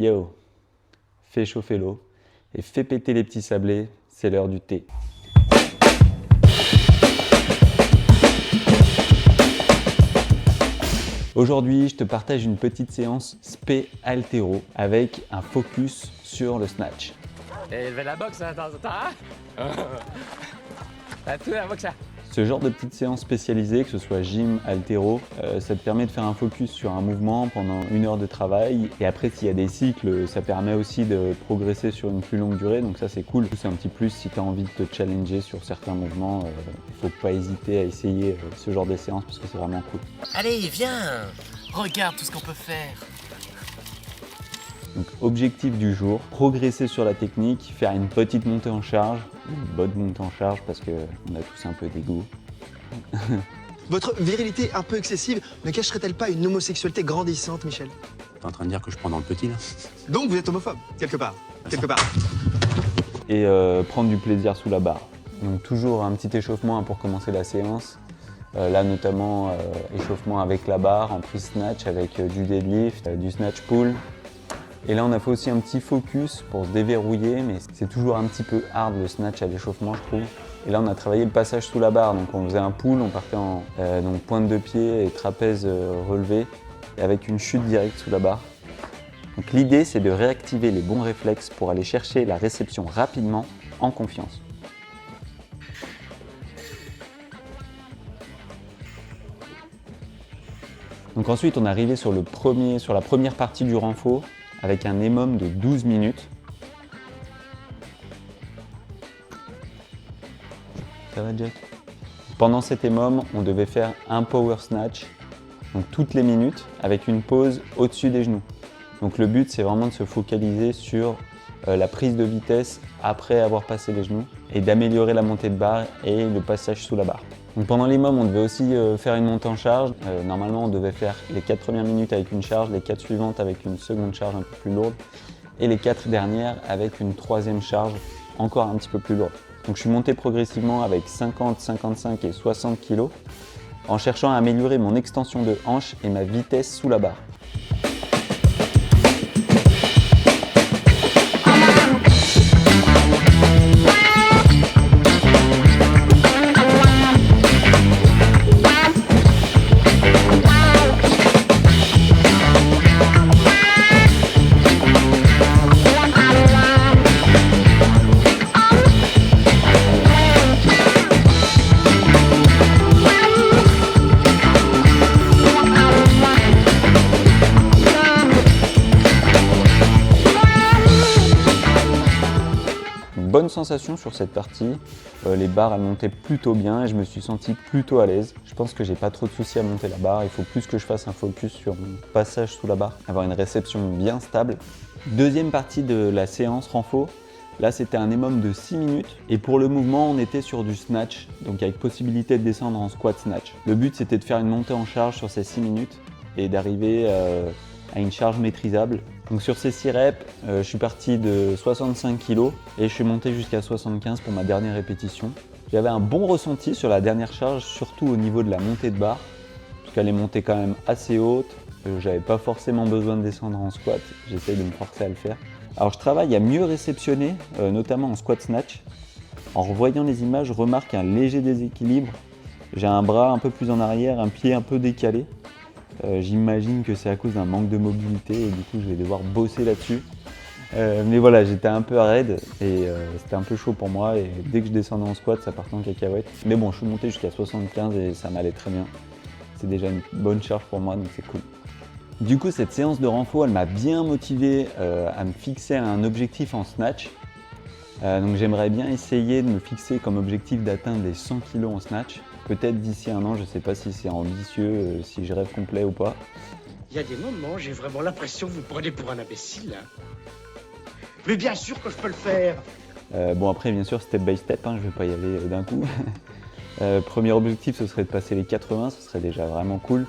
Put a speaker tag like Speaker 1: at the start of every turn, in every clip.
Speaker 1: Yo, fais chauffer l'eau et fais péter les petits sablés, c'est l'heure du thé. Aujourd'hui, je te partage une petite séance spé haltéro avec un focus sur le snatch.
Speaker 2: Et levez la boxe, hein, de temps en temps, hein? T'as tout la boxe, hein?
Speaker 1: Ce genre de petite séance spécialisée, que ce soit gym, haltéro, ça te permet de faire un focus sur un mouvement pendant 1 heure de travail. Et après, s'il y a des cycles, ça permet aussi de progresser sur une plus longue durée. Donc ça, c'est cool. C'est un petit plus si tu as envie de te challenger sur certains mouvements. Il ne faut pas hésiter à essayer ce genre de séance parce que c'est vraiment cool.
Speaker 3: Allez, viens! Regarde tout ce qu'on peut faire.
Speaker 1: Donc, objectif du jour, progresser sur la technique, faire une petite montée en charge, une bonne montée en charge parce qu'on a tous un peu d'ego.
Speaker 4: Votre virilité un peu excessive ne cacherait-elle pas une homosexualité grandissante, Michel?
Speaker 5: T'es en train de dire que je prends dans le petit, là?
Speaker 4: Donc vous êtes homophobe, quelque part. Quelque part.
Speaker 1: Et prendre du plaisir sous la barre. Donc toujours un petit échauffement pour commencer la séance. Là notamment échauffement avec la barre en prise snatch avec du deadlift, du snatch pull. Et là on a fait aussi un petit focus pour se déverrouiller, mais c'est toujours un petit peu hard le snatch à l'échauffement je trouve. Et là on a travaillé le passage sous la barre, donc on faisait un pull, on partait en donc pointe de pied et trapèze relevé, et avec une chute directe sous la barre. Donc l'idée c'est de réactiver les bons réflexes pour aller chercher la réception rapidement, en confiance. Donc ensuite on est arrivé sur la première partie du renfort avec un EMOM de 12 minutes. Ça va Jack? Pendant cet EMOM, on devait faire un power snatch, donc toutes les minutes, avec une pause au-dessus des genoux. Donc le but c'est vraiment de se focaliser sur la prise de vitesse après avoir passé les genoux et d'améliorer la montée de barre et le passage sous la barre. Donc pendant l'EMOM, on devait aussi faire une montée en charge. Normalement, on devait faire les 4 premières minutes avec une charge, les 4 suivantes avec une seconde charge un peu plus lourde et les 4 dernières avec une troisième charge encore un petit peu plus lourde. Donc je suis monté progressivement avec 50, 55 et 60 kg en cherchant à améliorer mon extension de hanche et ma vitesse sous la barre. Bonne sensation sur cette partie, les barres elles montaient plutôt bien et je me suis senti plutôt à l'aise. Je pense que j'ai pas trop de soucis à monter la barre, il faut plus que je fasse un focus sur mon passage sous la barre, avoir une réception bien stable. Deuxième partie de la séance renfort, là c'était un EMOM de 6 minutes et pour le mouvement on était sur du snatch, donc avec possibilité de descendre en squat snatch. Le but c'était de faire une montée en charge sur ces 6 minutes et d'arriver à une charge maîtrisable. Donc sur ces 6 reps, je suis parti de 65 kg et je suis monté jusqu'à 75 pour ma dernière répétition. J'avais un bon ressenti sur la dernière charge, surtout au niveau de la montée de barre, parce qu'elle est montée quand même assez haute. J'avais pas forcément besoin de descendre en squat, j'essaye de me forcer à le faire. Alors je travaille à mieux réceptionner, notamment en squat snatch. En revoyant les images, je remarque un léger déséquilibre. J'ai un bras un peu plus en arrière, un pied un peu décalé. J'imagine que c'est à cause d'un manque de mobilité et du coup je vais devoir bosser là-dessus. Mais voilà, j'étais un peu raide et c'était un peu chaud pour moi et dès que je descendais en squat, ça partait en cacahuète. Mais bon, je suis monté jusqu'à 75 et ça m'allait très bien. C'est déjà une bonne charge pour moi, donc c'est cool. Du coup, cette séance de renfort, elle m'a bien motivé à me fixer un objectif en snatch. Donc j'aimerais bien essayer de me fixer comme objectif d'atteindre les 100 kg en snatch. Peut-être d'ici 1 an, je ne sais pas si c'est ambitieux, si je rêve complet ou pas.
Speaker 6: Il y a des moments, j'ai vraiment l'impression que vous prenez pour un imbécile. Mais bien sûr que je peux le faire.
Speaker 1: Bon après, bien sûr, step by step, hein, je ne vais pas y aller d'un coup. Premier objectif, ce serait de passer les 80, ce serait déjà vraiment cool.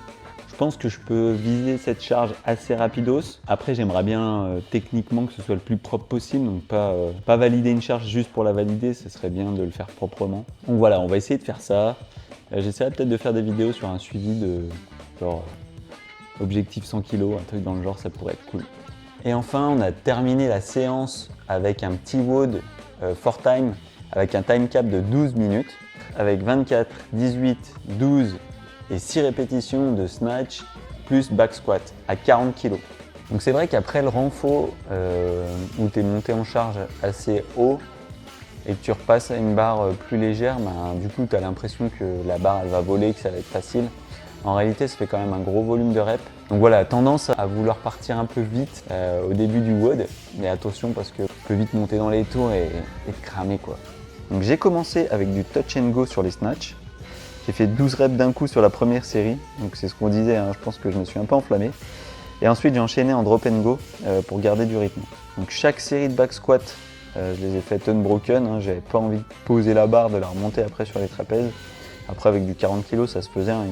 Speaker 1: Je pense que je peux viser cette charge assez rapidos. Après, j'aimerais bien techniquement que ce soit le plus propre possible, donc pas valider une charge juste pour la valider, ce serait bien de le faire proprement. Donc voilà, on va essayer de faire ça. J'essaierai peut-être de faire des vidéos sur un suivi de genre objectif 100 kg, un truc dans le genre, ça pourrait être cool. Et enfin, on a terminé la séance avec un petit WOD 4-time avec un time cap de 12 minutes avec 24, 18, 12 et 6 répétitions de snatch plus back squat à 40 kg. Donc c'est vrai qu'après le renfo où tu es monté en charge assez haut et que tu repasses à une barre plus légère, du coup tu as l'impression que la barre elle va voler, que ça va être facile. En réalité, ça fait quand même un gros volume de reps. Donc voilà, tendance à vouloir partir un peu vite au début du WOD, mais attention parce que tu peux vite monter dans les tours et te cramer quoi. Donc j'ai commencé avec du touch and go sur les snatchs. J'ai fait 12 reps d'un coup sur la première série, donc c'est ce qu'on disait, hein, je pense que je me suis un peu enflammé. Et ensuite j'ai enchaîné en drop and go pour garder du rythme. Donc chaque série de back squat, je les ai fait unbroken, hein, j'avais pas envie de poser la barre, de la remonter après sur les trapèzes. Après avec du 40 kg ça se faisait, hein,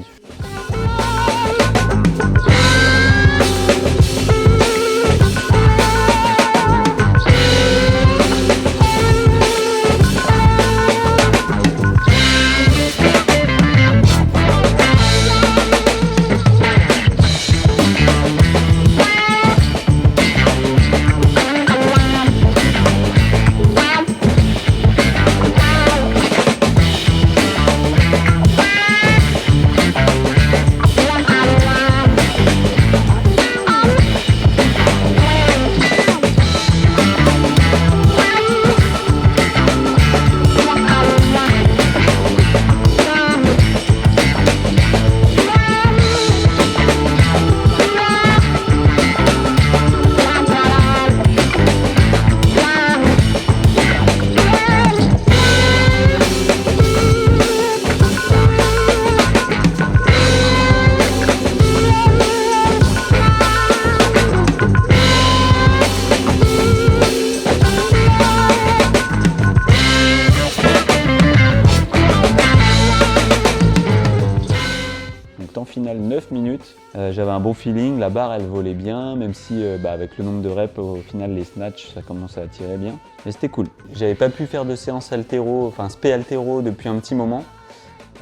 Speaker 1: final 9 minutes, j'avais un bon feeling, la barre elle volait bien, même si avec le nombre de reps au final les snatchs ça commençait à tirer bien, mais c'était cool. J'avais pas pu faire de séance haltéro, enfin spé haltéro depuis un petit moment,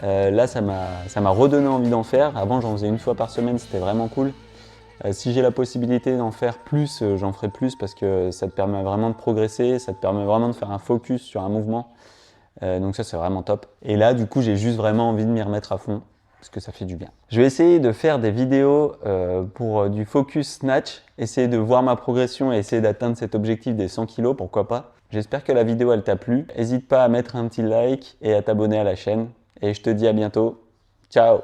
Speaker 1: là ça m'a redonné envie d'en faire. Avant j'en faisais une fois par semaine, c'était vraiment cool. Si j'ai la possibilité d'en faire plus, j'en ferai plus parce que ça te permet vraiment de progresser, ça te permet vraiment de faire un focus sur un mouvement, donc ça c'est vraiment top. Et là du coup j'ai juste vraiment envie de m'y remettre à fond, parce que ça fait du bien. Je vais essayer de faire des vidéos pour du focus snatch, essayer de voir ma progression et essayer d'atteindre cet objectif des 100 kg, pourquoi pas. J'espère que la vidéo elle t'a plu. N'hésite pas à mettre un petit like et à t'abonner à la chaîne. Et je te dis à bientôt. Ciao.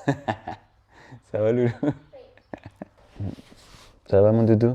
Speaker 1: Ça va Loulou? Ça va mon doudou?